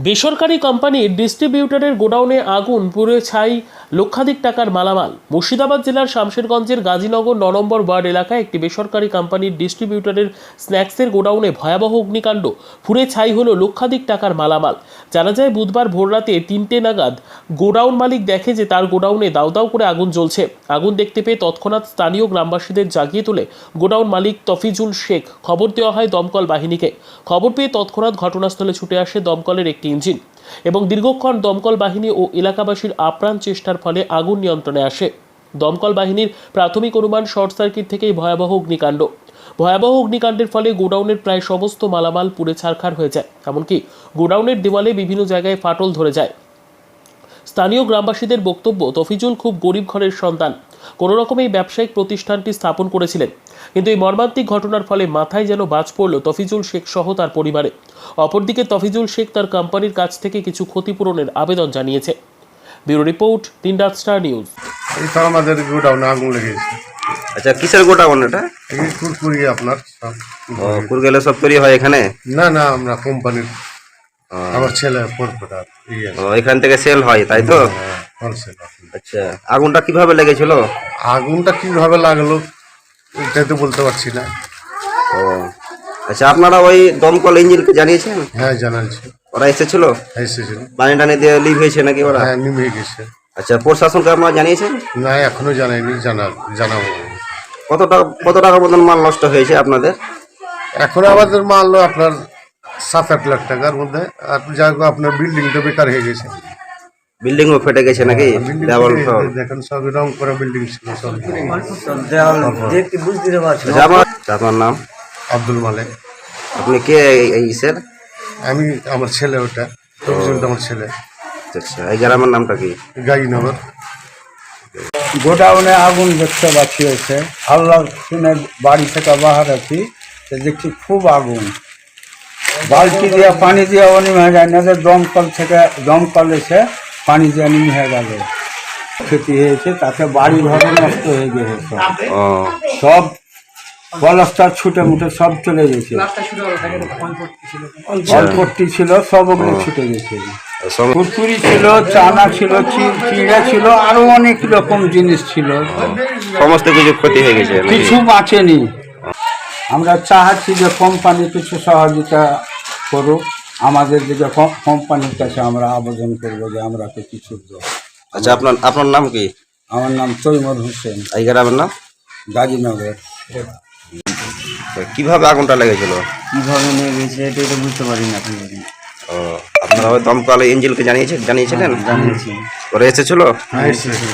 বেসরকারি কোম্পানির ডিস্ট্রিবিউটরের গোডাউনে আগুন, পুড়ে ছাই লক্ষাধিক টাকার মালামাল। মুর্শিদাবাদ জেলার শামশেরগঞ্জের গাজীনগর ৯ নম্বর ওয়ার্ড এলাকায় একটি বেসরকারি কোম্পানির ডিস্ট্রিবিউটরের স্ন্যাক্সের গোডাউনে ভয়াবহ অগ্নিকাণ্ড। পুড়ে ছাই হলো লক্ষাধিক টাকার মালামাল। জানা যায় বুধবার ভোররাতে ৩টে নাগাদ গোডাউন মালিক দেখে যে তার গোডাউনে দাউ দাউ করে আগুন জ্বলছে। আগুন দেখতে পেয়ে তৎক্ষণাৎ স্থানীয় গ্রামবাসীদের জাগিয়ে তোলে গোডাউন মালিক তফিজুল শেখ। খবর দেওয়া হয় দমকল বাহিনীকে। খবর পেয়ে তৎক্ষণাৎ ঘটনাস্থলে ছুটে আসে দমকলের একটি ইঞ্জিন এবং দীর্ঘক্ষণ দমকল বাহিনী ও এলাকাবাসীর আপ্রাণ চেষ্টার ফলে আগুন নিয়ন্ত্রণে আসে। দমকল বাহিনীর প্রাথমিক অনুমান শর্ট সার্কিট থেকেই ভয়াবহ অগ্নিকাণ্ড। ভয়াবহ অগ্নিকাণ্ডের ফলে গোডাউনের প্রায় সমস্ত মালামাল পুড়ে ছারখার হয়ে যায়। এমনকি গোডাউনের দেওয়ালে বিভিন্ন জায়গায় ফাটল ধরে যায়। স্থানীয় গ্রামবাসীদের বক্তব্য, তফিজুল খুব গরিব ঘরের সন্তান, কোনো রকম এই ব্যবসায়িক প্রতিষ্ঠানটি স্থাপন করেছিলেন, কিন্তু এই মর্মান্তিক ঘটনার ফলে মাথায় যেন বাজ পড়ল তফিজুল শেখ সহ তার পরিবারে। অপরদিকে তফিজুল শেখ তার কোম্পানির কাছ থেকে কিছু ক্ষতিপূরণের আবেদন জানিয়েছে। ব্যুরো রিপোর্ট, দিনরাত স্টার নিউজ। এটা আমাদের গোডাউনে আগুন লেগেছে। আচ্ছা, কিসের গোডাউন এটা? এই কুরকুরি আপনার সব কুরগেলে সব তৈরি হয় এখানে? না না, আমরা কোম্পানির আমার ছেলে পড়পড়ার এখান থেকে সেল হয়, তাই তো? হোলসেল। আচ্ছা, আগুনটা কিভাবে লেগেছিল? আগুনটা কিভাবে লাগলো এটা তো বলতে পারছি না। ও আচ্ছা, আপনারা ওই দমকল ইঞ্জিনকে জানিয়েছেন? হ্যাঁ জানাচ্ছি, ওরা এসেছিল? এসেছিল। পানি টানি দিয়ে লিভ হয়েছে নাকি ওরা? হ্যাঁ নিমে গেছে। আচ্ছা, প্রশাসনকে আপনারা জানিয়েছেন? না এখনো জানাইনি, জানাবো। কত টাকার মতন মাল নষ্ট হয়েছে আপনাদের? এখন আমাদের মাল আপনার 7-8 লাখ টাকার মধ্যে। আর যা আপনার বিল্ডিংটা বেকার হয়ে গেছে। বিল্ডিংও ফেটে গেছে নাকি? দেওয়াল দেখেন সব রং করা বিল্ডিং ছিল সব। আচ্ছা, আপনার নাম? আব্দুল মালিক। আপনি কে এই স্যার? আমি, আমার ছেলে ওটা, তফিজুলটা আমার ছেলে। আচ্ছা, এই গ্রামের নামটা কি? গাজীনগর। গোডাউনে আগুন দেখতে পাচ্ছি হয়েছে। আল্লাহ শুনে বাড়ি থেকে বাহার আছি, দেখছি খুব আগুন। বালতি দিয়ে পানি দিয়ে নিমে যায় না, দমকল থেকে দমকল এসে পানি দিয়ে নিমে গেল। ক্ষতি হয়েছে, তাতে বাড়ি ঘর নষ্ট হয়ে গেছে। সব পলাস্টার ছুটে মুটে সব চলে গেছে। অল্পটি ছিল সব ওগুলো ছুটে গেছে। কুরকুরি ছিল, চানা ছিল, চিড়ে ছিল, আরো অনেক রকম জিনিস ছিল। সমস্ত কিছু ক্ষতি হয়ে গেছে, কিছু বাঁচেনি। আমরা চাচ্ছি যে কোম্পানি কিছু সহযোগিতা করুক আমাদের দিকে। কোম্পানির কাছে আমরা আবেদন করবো যে আমরা কিছু দেব। আচ্ছা, আপনার নাম কি? আমার নাম তৈমুর হোসেন। এই গ্রামের নাম? গাজীনগর। কিভাবে আগুনটা লেগেছিল? কিভাবে লেগেছে এটা তো বুঝতে পারি না। ও, আপনারা ওই দমকল ইঞ্জিনকে জানিয়েছিলেন? জানিয়েছি। ওরা এসেছিল? হ্যাঁ এসেছিল।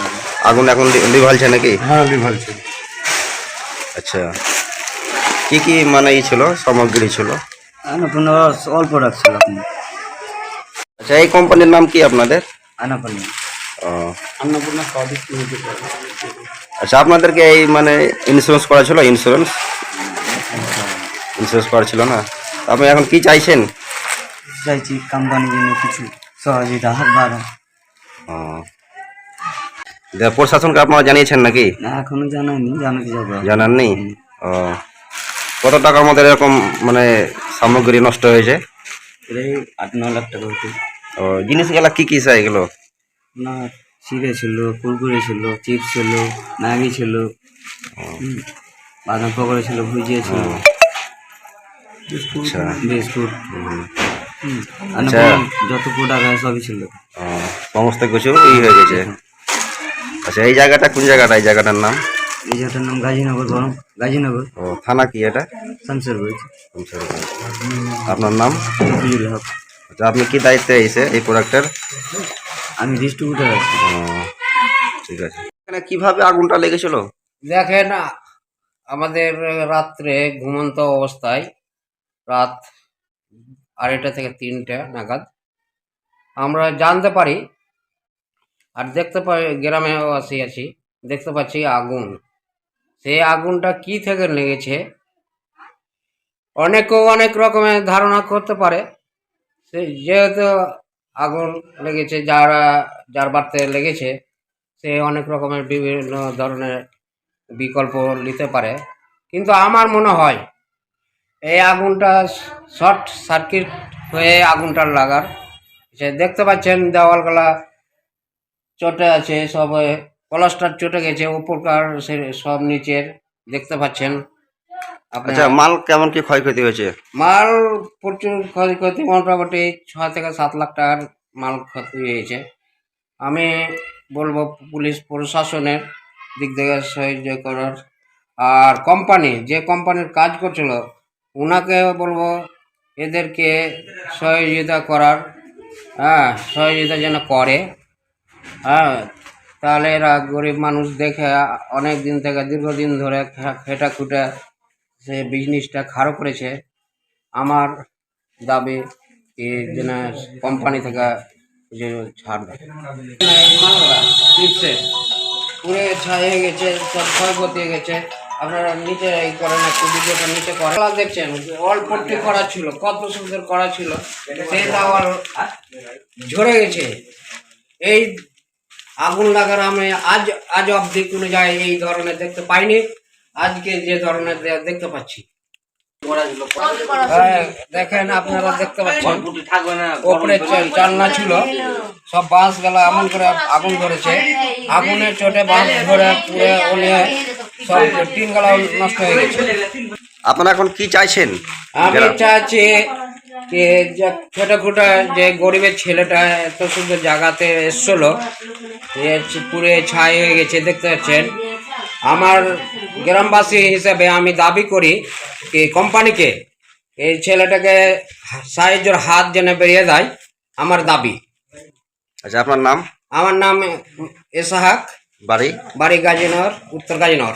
আগুন এখন লিভালছে নাকি? হ্যাঁ লিভালছে। আচ্ছা, কি কি মানে ই ছিল, সামগ্রী ছিল? অল্প রাখছিল। আচ্ছা, এই কোম্পানির নাম কি আপনাদের? আনাপানি। ও আন্নপূর্ণা সবই। আচ্ছা, আপনাদেরকে এই মানে ইন্স্যুরেন্স করা ছিল? ইন্স্যুরেন্স করা ছিল না? আপনি এখন কি চাইছেন? চাইছি কোম্পানির জন্য কিছু সহযোগিতা হাত বাড়া। ও, প্রশাসনকে আপনারা জানিয়েছেন নাকি? না এখনো জানাইনি, জানাতে যাবো। জানাননি? ও, কত টাকার মধ্যে এরকম মানে সামগ্রী নষ্ট হয়েছে? এই 8-9 লাখ টাকা হতো। ও, জিনিসগুলা কি কি চাই এগুলো? না চিড়ে ছিল, কুরকুরে ছিল, চিপস ছিল, ম্যাগি ছিল, বাদাম পকোড়া ছিল, ভুজিয়া ছিল, আচ্ছা বিস্কুট, আচ্ছা, যত প্রোডাক্ট আছে সবই ছিল। সমস্ত কিছু ই হয়ে গেছে। আচ্ছা, এই জায়গাটা কোন জায়গাটা? এই জায়গাটার নাম? এই জায়গাটার নাম গাজীনগর। গাজীনগর। ও, থানা কি এটা? শামশেরগঞ্জ। আপনার নাম? তফিজুল হক। আচ্ছা, আপনি কি দায়িত্বে এসে এই প্রোডাক্টের? আমি ডিস্ট্রিবিউটার আছি। ঠিক আছে। এখানে কিভাবে আগুনটা লেগেছিল? দেখেন, আমাদের রাত্রে ঘুমন্ত অবস্থায় রাত 2:30 থেকে 3টে নাগাদ আমরা জানতে পারি আর দেখতে পাই, গ্রামে আছি দেখতে পাচ্ছি আগুন। সেই আগুনটা কি থেকে লেগেছে অনেক রকমের ধারণা করতে পারে। সে যেহেতু আগুন লেগেছে, যার বাড়িতে লেগেছে সে অনেক রকমের বিভিন্ন ধরনের বিকল্প নিতে পারে, কিন্তু আমার মনে হয় এই আগুনটা শর্ট সার্কিট হয়ে আগুনটা লাগার সে দেখতে পাচ্ছেন দেওয়ালগুলা চটে আছে, সব প্লাস্টার চটে গেছে, উপরকার সে সব নিচের দেখতে পাচ্ছেন আপনি। আচ্ছা, মাল কেমন কি ক্ষয়ক্ষতি হয়েছে? মাল প্রচুর ক্ষয়ক্ষতি, মোটামুটি 6 থেকে 7 লাখ টাকার মাল ক্ষতি হয়েছে। আমি বলবো পুলিশ প্রশাসনের দিক থেকে সাহায্য করার, আর কোম্পানি যে কোম্পানির কাজ করছিল ওনাকে বলবো এদেরকে সহযোগিতা করার, সহযোগিতা যেন করে। তাহলে এরা গরিব মানুষ দেখে অনেক দিন থেকে দীর্ঘদিন ধরে খেটা খুঁটে সে বিজনেসটা খারাপ করেছে। আমার দাবি যেন কোম্পানি থেকে যে ছাড় দেয়। চিপসে পুরে ছাই হয়ে গেছে, সব ক্ষয়ক্ষতি হয়ে গেছে। আপনারা নিচে এই করেন, একটু ভিডিওটা নিচে করেন। দেখছেন অল্পটি করা ছিল, কত সুন্দর করা ছিল, সেই দেওয়াল ঝরে গেছে। এই আগুন লাগার আমি আজ অবধি কোনো জায়গায় এই ধরনের দেখতে পাইনি, আজকে যে ধরনের দেখতে পাচ্ছি। দেখেন আপনারা দেখতে পাচ্ছেন ওপরে চালনা ছিল, সব বাঁশ গেলা এমন করে আগুন ধরেছে, আগুনের চোটে বাঁশ ধরে পুড়ে ওনে সব টিন গেলা নষ্ট হয়ে গেছে। আপনারা এখন কি চাইছেন? আমি চাইছি যে ছোট খুঁটা যে গরিবের ছেলেটা এত সুন্দর জায়গাতে এসছিল, পুরে ছাই হয়ে গেছে দেখতে পাচ্ছেন। আমার গ্রামবাসী হিসেবে আমি দাবি করি কি কোম্পানিকে এই ছেলেটাকে সাহায্যের হাত যেন বেরিয়ে দেয়, আমার দাবি। আচ্ছা, আপনার নাম? আমার নাম এসাহাক, বাড়ি? বাড়ি গাজীনগর, উত্তর গাজীনগর।